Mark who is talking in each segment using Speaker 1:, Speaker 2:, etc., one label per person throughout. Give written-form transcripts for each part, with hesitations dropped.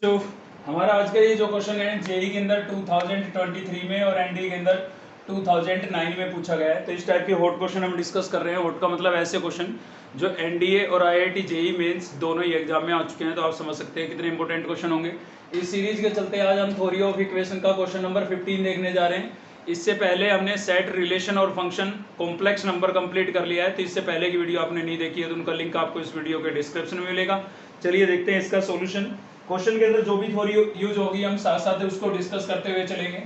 Speaker 1: तो हमारा आज का ये जो क्वेश्चन है जेई के अंदर 2023 में और एनडीए के अंदर 2009 में पूछा गया है। तो इस टाइप के हॉट क्वेश्चन हम डिस्कस कर रहे हैं। हॉट का मतलब ऐसे क्वेश्चन जो एनडीए और आईआईटी जेई मेंस दोनों ही एग्जाम में आ चुके हैं। तो आप समझ सकते हैं कितने इंपॉर्टेंट क्वेश्चन होंगे। इस सीरीज के चलते आज हम थ्योरी ऑफ इक्वेशन का क्वेश्चन नंबर 15 देखने जा रहे हैं। इससे पहले हमने सेट, रिलेशन और फंक्शन, कॉम्प्लेक्स नंबर कंप्लीट कर लिया है। तो इससे पहले की वीडियो आपने नहीं देखी है तो उनका लिंक आपको इस वीडियो के डिस्क्रिप्शन में मिलेगा। चलिए देखते हैं इसका सॉल्यूशन। क्वेश्चन के अंदर जो भी थ्योरी यूज होगी हम साथ साथ उसको डिस्कस करते हुए चलेंगे।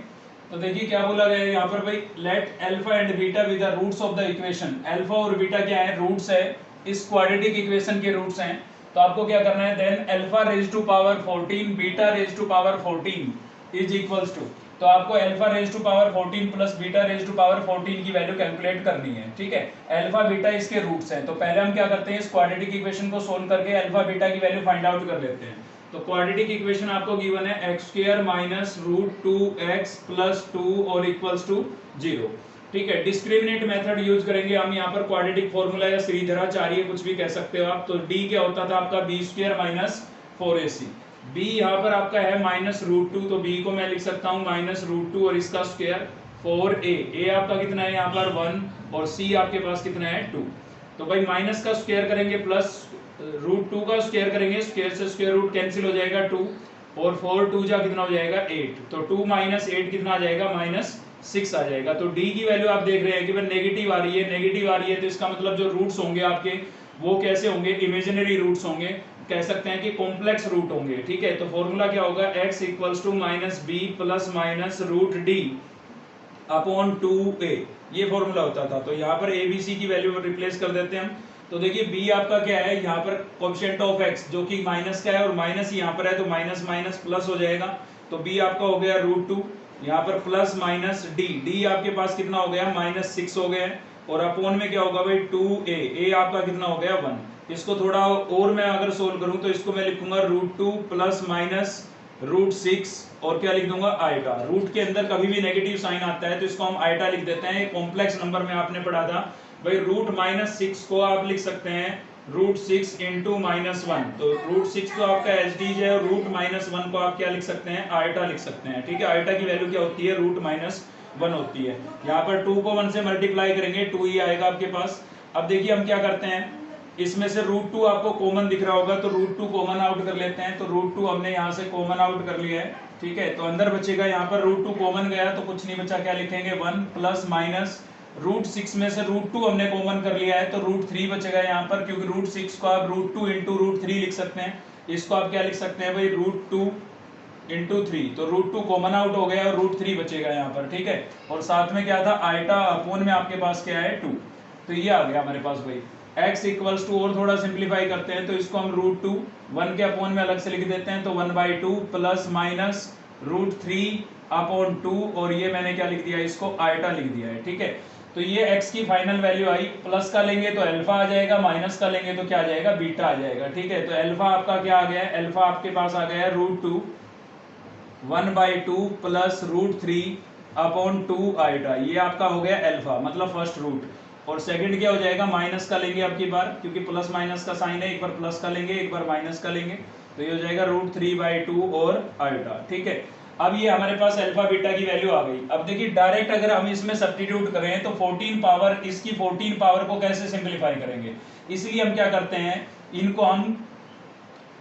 Speaker 1: तो देखिए क्या बोला गया है यहाँ पर भाई, let alpha and beta with the roots of the equation. Alpha और बीटा क्या है, रूट्स है, इस क्वाड्रेटिक इक्वेशन के रूट्स हैं। तो आपको क्या करना है, then alpha raise to power 14 beta raise to power 14 is equals to. तो आपको alpha raise to power 14 plus beta raise to power 14 की वैल्यू कैलकुलेट करनी है। ठीक है, अल्फा बीटा इसके रूट्स हैं। तो पहले हम क्या करते हैं, इस क्वाड्रेटिक इक्वेशन को सोल्व करके अल्फा बीटा की वैल्यू फाइंड आउट कर लेते हैं। तो क्वाड्रेटिक इक्वेशन आपको गिवन है X square minus root 2x plus 2 और इक्वल्स टू 0। ठीक है, डिस्क्रिमिनेट मेथड यूज करेंगे हम यहाँ पर। क्वाड्रेटिक फॉर्मूला या श्रीधराचार्य कुछ भी कह सकते हो आप। तो d क्या होता था आपका, B square minus 4ac। b यहाँ पर आपका है माइनस रूट 2, तो b को मैं लिख सकता हूँ माइनस रूट 2 और इसका स्क्वायर 4a। a आपका कितना है यहाँ पर 1 और c आपके पास कितना है 2। तो भाई माइनस का स्क्वायर करेंगे प्लस रूट 2 का स्क्वायर करेंगे, स्क्वायर से स्क्वायर रूट कैंसिल हो जाएगा 2 और 4 2 जा कितना हो जाएगा 8। तो 2 माइनस 8 कितना आ जाएगा, माइनस 6 आ जाएगा। तो d की वैल्यू आप देख रहे हैं कि भाई नेगेटिव आ रही है, नेगेटिव आ रही है। तो इसका मतलब जो रूट्स होंगे आपके वो कैसे होंगे, इमेजिनरी रूट्स होंगे, कह सकते हैं कि कॉम्प्लेक्स रूट होंगे। ठीक है, तो फॉर्मूला क्या होगा, x equals to minus B plus minus root D upon 2a, ये फॉर्मूला होता था। तो यहाँ पर abc की वैल्यू रिप्लेस कर देते हैं हम। तो देखिए b आपका क्या है, यहाँ पर कोएफिशिएंट ऑफ x जो कि माइनस का है और माइनस यहाँ पर है, तो माइनस माइनस प्लस हो जाएगा। तो b आपका हो गया रूट 2, यहाँ पर प्लस माइनस d आपके पास कितना हो गया, माइनस 6 हो गया। और अपॉन में क्या होगा भाई 2a, a आपका कितना हो गया 1। इसको थोड़ा और मैं अगर सोल्व करूं तो इसको मैं लिखूंगा रूट 2 प्लस माइनस रूट 6 और क्या लिख दूंगा आइटा। रूट के अंदर कभी भी नेगेटिव साइन आता है तो इसको हम आइटा लिख देते हैं। कॉम्प्लेक्स नंबर में आपने पढ़ा था भाई, रूट माइनस 6 को आप लिख सकते हैं रूट 6 इंटू माइनस 1। तो रूट 6 तो आपका एच डी है और रूट माइनस 1 को आप क्या लिख सकते हैं, आइटा लिख सकते हैं। ठीक है, आइटा की वैल्यू क्या होती है, रूट माइनस 1 होती है। यहाँ पर 2 को 1 से मल्टीप्लाई करेंगे 2 ही आएगा आपके पास। अब देखिए हम क्या करते हैं, इसमें से रूट 2 आपको कॉमन दिख रहा होगा तो रूट 2 कॉमन आउट कर लेते हैं। तो रूट 2 हमने यहाँ से कॉमन आउट कर लिया है। ठीक है, तो अंदर बचेगा यहाँ पर रूट 2 कॉमन गया तो कुछ नहीं बचा, क्या लिखेंगे 1 प्लस माइनस रूट 6 में से रूट 2 हमने कॉमन कर लिया है तो रूट 3 बचेगा यहाँ पर, क्योंकि रूट 6 को आप रूट 2 इंटू रूट 3 लिख सकते हैं। इसको आप क्या लिख सकते हैं भाई, रूट 2 इंटू 3। तो रूट 2 कॉमन आउट हो गया और रूट 3 बचेगा यहाँ पर। ठीक है, और साथ में क्या था, आइटा अपोन में आपके पास क्या है 2। तो ये आ गया हमारे पास भाई x इक्वल्स टू, और थोड़ा सिंप्लीफाई करते हैं तो इसको हम रूट 2 1 के अपोन में अलग से लिख देते हैं। तो 1/2 प्लस माइनस रूट 3 अपॉन 2 और ये मैंने क्या लिख दिया, इसको आइटा लिख दिया है। ठीक है, तो ये x की फाइनल वैल्यू आई। प्लस का लेंगे तो अल्फा आ जाएगा, माइनस का लेंगे तो क्या आ जाएगा, बीटा आ जाएगा। ठीक है, तो अल्फा आपका क्या आ गया है, अल्फा आपके पास आ गया है root 2 1/2 plus root 3 upon 2 iota. ये आपका हो गया अल्फा, मतलब फर्स्ट रूट। और सेकंड क्या हो जाएगा, माइनस का लेंगे अब की बार, क्योंकि प्लस माइनस का साइन है, एक बार प्लस का लेंगे एक बार माइनस का लेंगे। तो ये हो जाएगा रूट 3/2 और आइटा। ठीक है, अब ये हमारे पास अल्फा बीटा की वैल्यू आ गई। अब देखिए डायरेक्ट अगर हम इसमें सब्स्टिट्यूट करें तो 14 पावर, इसकी 14 पावर को कैसे सिंप्लीफाई करेंगे, इसलिए हम क्या करते हैं, इनको हम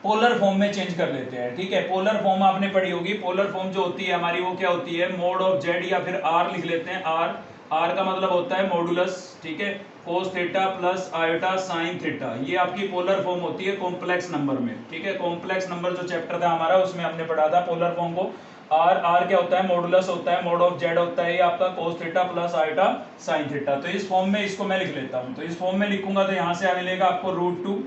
Speaker 1: पोलर फॉर्म में चेंज कर लेते हैं। ठीक है, पोलर फॉर्म आपने पढ़ी होगी। पोलर फॉर्म जो होती है हमारी वो क्या होती है, मोड ऑफ जेड या फिर आर लिख लेते हैं। आर, आर का मतलब होता है मॉडुलस। ठीक है, कोस theta plus iota sine theta, ये आपकी पोलर फॉर्म होती है कॉम्प्लेक्स नंबर में। ठीक है, कॉम्प्लेक्स नंबर जो चैप्टर था हमारा उसमें हमने पढ़ा था पोलर फॉर्म को। आर, आर क्या होता है, मॉडुलस होता है, मोड ऑफ जेड होता है ये आपका कोस theta plus iota sine theta. तो इस फॉर्म में इसको मैं लिख लेता हूँ। तो इस फॉर्म में लिखूंगा तो यहाँ से मिलेगा आपको रूट 2।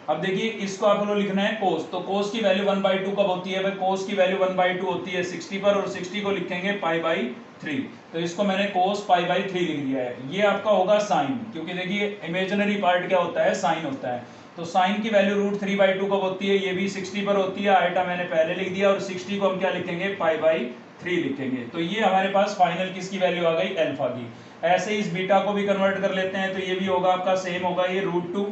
Speaker 1: अब देखिए इसको आप लोग लिखना है कोस। तो कोस की वैल्यू 1/2 कब होती है भाई, कोस की वैल्यू 1/2 होती है 60 पर, और 60 को लिखेंगे π/3। तो इसको मैंने कोस π/3 लिख दिया है। ये आपका होगा साइन, क्योंकि देखिए इमेजिनरी पार्ट क्या होता है, साइन होता है। तो साइन की वैल्यू रूट 3/2 कब होती है, ये भी 60 पर होती है। आइटा मैंने पहले लिख दिया और 60 को हम क्या लिखेंगे, π/3 लिखेंगे। तो ये हमारे पास फाइनल किसकी वैल्यू आ गई, अल्फा की। ऐसे ही इस बीटा को भी कन्वर्ट कर लेते हैं तो ये भी होगा आपका सेम होगा, ये रूट 2।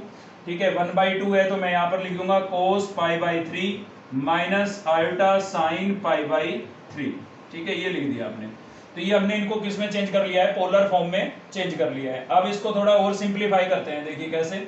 Speaker 1: ठीक है, 1/2 है तो मैं यहाँ पर लिख दूंगा cos π/3 minus iota sine pi by 3। ठीक है, ये लिख दिया आपने। तो ये हमने इनको किस में चेंज कर लिया है, पोलर फॉर्म में चेंज कर लिया है। अब इसको थोड़ा और सिंप्लीफाई करते हैं, देखिए कैसे।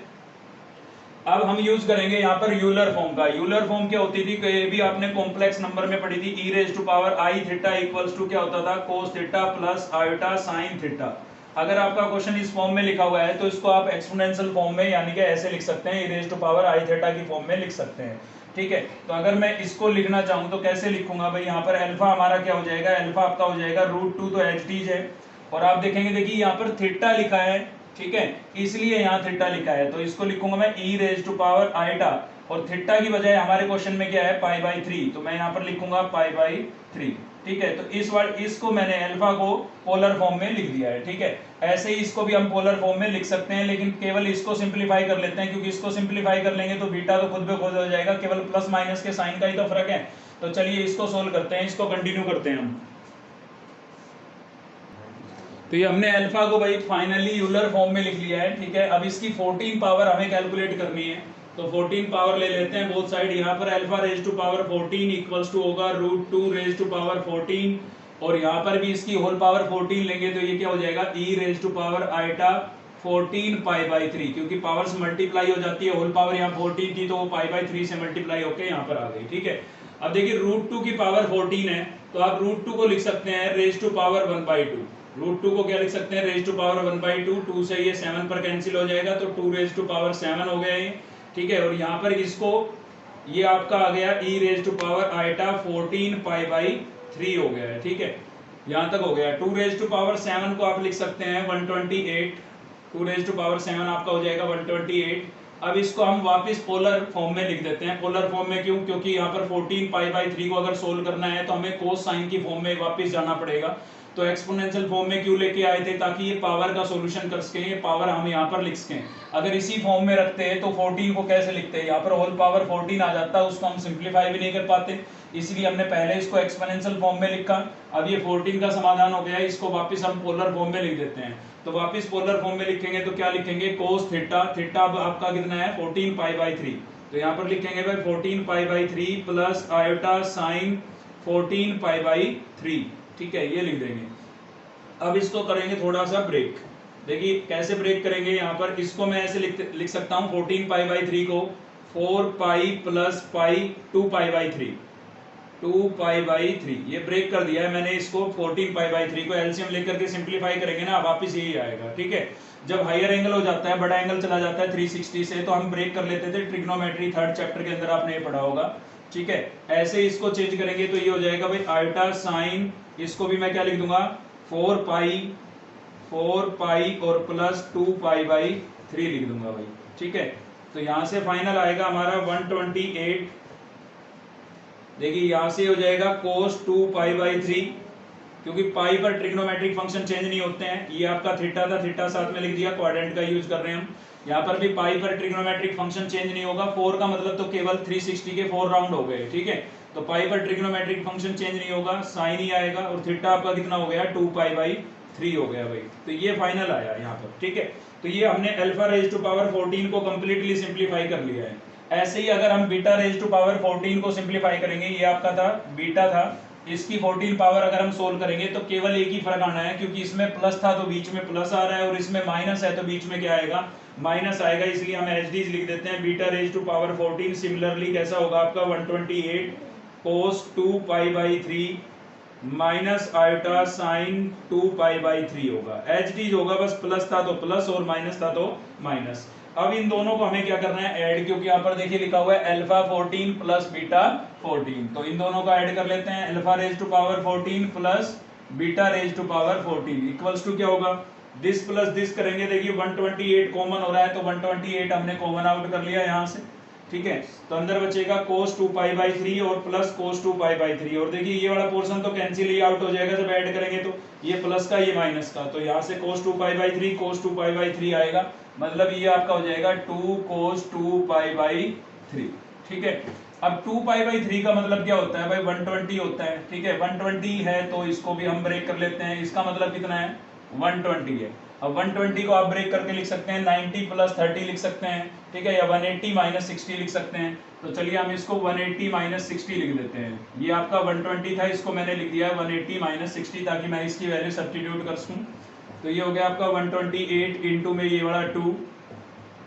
Speaker 1: अब हम यूज करेंगे यहाँ पर यूलर फॉर्म का। यूलर फॉर्म क्या होती थी, ये भी आपने कॉम्प्लेक्स नंबर में पढ़ी थी, e raise to power i theta equals to क्या होता था, cos theta plus iota sine theta. अगर आपका क्वेश्चन इस फॉर्म में लिखा हुआ है तो इसको आप एक्सपोनेंशियल फॉर्म में यानी कि ऐसे लिख सकते हैं, e raise to power i theta की फॉर्म में लिख सकते हैं। ठीक है, तो अगर मैं इसको लिखना चाहूँ तो कैसे लिखूंगा भाई, यहाँ पर अल्फा हमारा क्या हो जाएगा, अल्फा आपका हो जाएगा √2, तो एच डी है। और आप देखेंगे, देखिए यहाँ पर थीटा लिखा है, ठीक है, इसलिए यहाँ थीटा लिखा है, तो इसको लिखूंगा मैं ई रेज टू पावर आईटा, और थीटा की बजाय हमारे क्वेश्चन में क्या है, पाई बाई 3, तो मैं यहाँ पर लिखूंगा पाई बाई 3। ठीक है, तो इस बार इसको मैंने अल्फा को पोलर फॉर्म में लिख दिया है। ठीक है, ऐसे ही इसको भी हम पोलर फॉर्म में लिख सकते हैं, लेकिन केवल इसको सिंप्लीफाई कर लेते हैं, क्योंकि इसको सिंप्लीफाई कर लेंगे तो बीटा तो खुद ब खुद हो जाएगा, केवल प्लस माइनस के साइन का ही तो फर्क है। तो चलिए इसको सोल्व करते हैं, इसको कंटिन्यू करते हैं हम। तो ये हमने अल्फा को भाई फाइनली यूलर फॉर्म में लिख लिया है। ठीक है, अब इसकी 14 पावर हमें कैलकुलेट करनी है, तो 14 पावर ले लेते हैं बोथ साइड। यहाँ पर alpha raise to power 14 equals to होगा √2 रेज टू पावर 14, और यहाँ पर भी इसकी होल पावर 14 लेंगे तो ये क्या हो जाएगा, e raise to power iota 14 pi by 3, क्योंकि पावर्स मल्टीप्लाई हो जाती है, होल पावर यहाँ 14 थी तो वो पाई बाई 3 से मल्टीप्लाई होकर यहाँ पर आ गई। ठीक है, अब देखिए √2 की पावर 14 है, तो आप √2 को लिख सकते हैं रेज टू पावर 1/2। √2 को क्या लिख सकते हैं, रेज टू पावर 1/2, 2 से ये 7 पर कैंसिल हो जाएगा, तो 2 रेज टू पावर 7 हो गया ये। ठीक है, और यहाँ पर इसको ये आपका आ गया e raise to power iota 14 pi by 3 हो गया है। ठीक है, यहाँ तक हो गया। 2 रेज टू पावर 7 को आप लिख सकते हैं 128, 2 रेज टू पावर 7 आपका हो जाएगा 128। अब इसको हम वापस पोलर फॉर्म में लिख देते हैं। पोलर फॉर्म में क्यों, क्योंकि यहाँ पर 14 पाई बाई 3 को अगर सोल्व करना है तो हमें कोस साइन की फॉर्म में वापस जाना पड़ेगा। तो एक्सपोनेंशियल फॉर्म में क्यों लेके आए थे, ताकि ये पावर का सॉल्यूशन कर सके, ये पावर हम यहाँ पर लिख सकें। अगर इसी फॉर्म में रखते हैं तो 14 को कैसे लिखते हैं, यहाँ पर होल पावर 14 आ जाता है, उसको हम सिंप्लीफाई भी नहीं कर पाते, इसलिए हमने पहले इसको एक्सपोनेंशियल फॉर्म में लिखा। अब ये 14 का समाधान हो गया, इसको वापस हम पोलर फॉर्म में लिख देते हैं। तो वापस पोलर फॉर्म में लिखेंगे तो क्या लिखेंगे, कोस थीटा, थीटा अब आपका कितना है 14 पाई बाई 3, तो यहाँ पर लिखेंगे भाई 14 pi by 3 plus iota sign 14 pi by 3। ठीक है, ये लिख देंगे। अब इसको करेंगे थोड़ा सा ब्रेक, देखिए कैसे ब्रेक करेंगे। यहाँ पर इसको मैं ऐसे लिख सकता हूँ 14 पाई बाई 3 को 4 pi plus pi 2 pi by 3, 2 pi by 3, ये ब्रेक कर दिया है मैंने इसको। 14 पाई बाई 3 को एलसीएम लेकर के सिंप्लीफाई करेंगे ना, वापस यही आएगा। ठीक है, जब हायर एंगल हो जाता है, बड़ा एंगल चला जाता है 360 से, तो हम ब्रेक कर लेते थे। ट्रिग्नोमेट्री 3rd चैप्टर के अंदर आपने ये पढ़ा होगा। ठीक है, ऐसे इसको चेंज करेंगे तो ये हो जाएगा भाई आयोटा साइन, इसको भी मैं क्या लिख दूंगा 4 पाई और प्लस 2 पाई बाई 3 लिख दूंगा भाई। ठीक है, तो यहां से फाइनल आएगा हमारा 128। देखिए यहां से हो जाएगा कोस 2 पाई बाई 3, क्योंकि पाई पर ट्रिग्नोमेट्रिक फंक्शन चेंज नहीं होते हैं। ये आपका थीटा था, थीटा साथ में लिख दिया, क्वाड्रेंट का यूज कर रहे हैं हम। यहाँ पर भी पाई पर ट्रिग्नोमेट्रिक फंक्शन चेंज नहीं होगा। 4 का मतलब तो केवल 360 के 4 राउंड हो गए। ठीक है, तो पाई पर ट्रिग्नोमेट्रिक फंक्शन चेंज नहीं होगा, साइन ही आएगा, और थीटा आपका कितना हो गया 2 पाई बाई 3 हो गया भाई। तो ये फाइनल आया यहाँ पर। ठीक है, तो ये हमने अल्फा रेज टू पावर 14 को कंप्लीटली सिंप्लीफाई कर लिया है। ऐसे ही अगर हम बीटा रेज टू पावर 14 को सिंप्लीफाई करेंगे, ये आपका था बीटा था, इसकी 14 पावर अगर हम सोल्व करेंगे तो केवल एक ही फर्क आना है, क्योंकि इसमें प्लस था तो बीच में प्लस आ रहा है, और इसमें माइनस है तो बीच में क्या आएगा, माइनस आएगा। इसलिए हम एचडीज लिख देते हैं। Beta raise to power 14 similarly कैसा होगा आपका 128 cos 2 pi by 3 minus iota sine 2 pi by 3 होगा। एचडीज होगा, बस प्लस था तो प्लस और माइनस था तो माइनस। अब इन दोनों को हमें क्या करना है, ऐड, क्योंकि यहाँ पर देखिए लिखा हुआ है अल्फा 14 प्लस बीटा 14, तो इन दोनों को ऐड कर लेते हैं। Alpha raise to power 14 plus beta raise to power 14 equals to क्या होगा, दिस प्लस दिस करेंगे। देखिए 128 कॉमन हो रहा है, तो 128 हमने कॉमन आउट कर लिया यहाँ से। ठीक है, तो अंदर बचेगा cos 2 पाई बाई 3 और प्लस cos 2 पाई बाई 3, और देखिए ये वाला पोर्शन तो कैंसिल ही आउट हो जाएगा जब ऐड करेंगे, तो ये प्लस का ये माइनस का, तो यहाँ से cos 2 pi by 3 cos 2 pi by 3 आएगा, मतलब ये आपका हो जाएगा 2 cos 2 पाई बाई 3। ठीक है, अब 2 पाई बाई 3 का मतलब क्या होता है भाई, 120 होता है। ठीक है, 120 है तो इसको भी हम ब्रेक कर लेते हैं, इसका मतलब कितना है 120 है। अब 120 को आप ब्रेक करके लिख सकते हैं 90 प्लस 30 लिख सकते हैं, ठीक है, या 180 माइनस 60 लिख सकते हैं। तो चलिए हम इसको 180 माइनस 60 लिख देते हैं। ये आपका 120 था, इसको मैंने लिख दिया है 180 माइनस 60 ताकि मैं इसकी वैल्यू सब्स्टिट्यूट कर सकूँ। तो ये हो गया आपका 128 इंटू में ये वाला 2,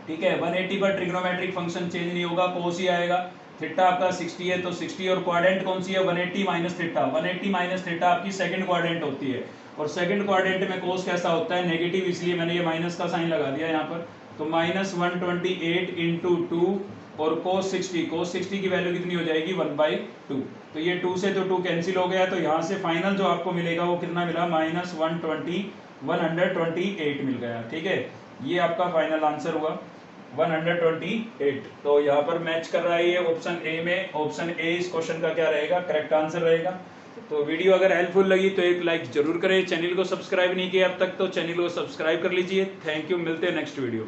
Speaker 1: ठीक है। 180 पर ट्रिग्नोमेट्रिक फंक्शन चेंज नहीं होगा, कोस ही आएगा। थीटा आपका 60 है तो 60, और क्वाड्रेंट कौन सी है 180 माइनस थीटा। 180 माइनस थीटा आपकी सेकंड क्वाड्रेंट होती है, और सेकंड क्वाड्रेंट में कोस कैसा होता है नेगेटिव, इसलिए मैंने ये माइनस का साइन लगा दिया यहाँ पर। तो माइनस 128 इंटू 2 और कोस 60 की वैल्यू कितनी हो जाएगी 1/2। तो ये 2 से तो 2 कैंसिल हो गया, तो यहाँ से फाइनल जो आपको मिलेगा वो कितना मिला माइनस 128 मिल गया, ठीक है। ये आपका फाइनल आंसर हुआ 128। तो यहाँ पर मैच कर रहा है ये ऑप्शन ए में। ऑप्शन ए इस क्वेश्चन का क्या रहेगा, करेक्ट आंसर रहेगा। तो वीडियो अगर हेल्पफुल लगी तो एक लाइक जरूर करें। चैनल को सब्सक्राइब नहीं किया अब तक तो चैनल को सब्सक्राइब कर लीजिए। थैंक यू, मिलते हैं नेक्स्ट वीडियो।